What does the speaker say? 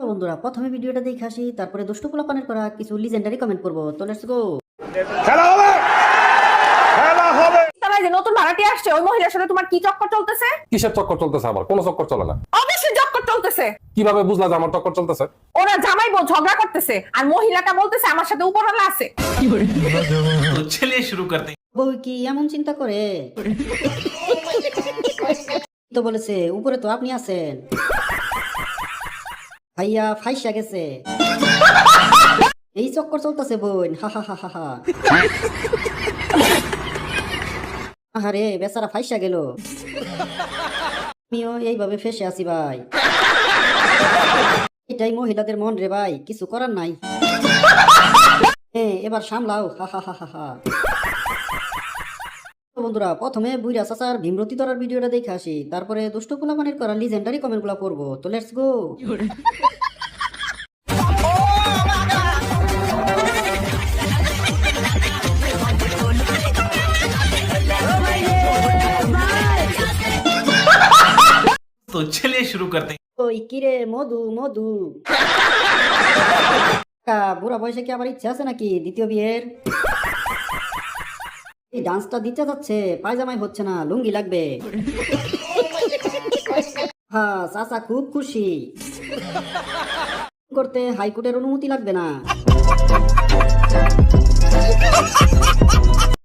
তো বন্ধুরা প্রথমে ভিডিওটা দেখে আসি, তারপরে দুষ্টু পোলাপানের করা কিছু লিজেন্ডারি কমেন্ট করবো। তো লেটস গো। খেলা হবে, খেলা হবে। তারা যে নতুন ভাড়াটি আসছে, ওই মহিলার সাথে তোমার কি চক্কর চলতেছে? কিসের চক্কর চলতেছে? আমার কোনো চক্কর চলে না। অবশ্যই চক্কর চলতেছে। কিভাবে বুঝলা যে আমার চক্কর চলতেছে? ওরা জামাই বউ ঝগড়া করতেছে, আর মহিলাটা বলতেছে আমার সাথে উপরওয়ালা আছে। तो चलिए शुरू करते हैं। বউ কি এমন চিন্তা করে? তো বলেছে উপরে তো আপনি আছেন। ভাইয়া ফাইসা গেছে। এই চক্কর চলতেছে বোন, হা হা হা হা হা। আরে বেচারা ফাইসা গেল। আমিও এইভাবে ফেসে আছি ভাই। এটাই মহিলাদের মন রে ভাই, কিছু করার নাই। এবার সামলাও, হা হা হা হা হা। বন্ধুরা প্রথমে বুইরা চাচার ভীমরতি ধরার ভিডিওটা দেখে আসি, তারপরে দুষ্ট পোলাপানের করা লিজেন্ডারি কমেন্ট গুলা পড়বো। তো লেটস গো। तो चलिए शुरू करते हैं। ওই কিরে মধু মধু, বুড়া বয়সে কি আবার ইচ্ছা আছে নাকি দ্বিতীয় বিয়ের? এই ডান্সটা দিতে যাচ্ছে, পায়জামাই হচ্ছে না, লুঙ্গি লাগবে। হ্যাঁ চাচা খুব খুশি করতে হাইকোর্টের অনুমতি লাগবে না।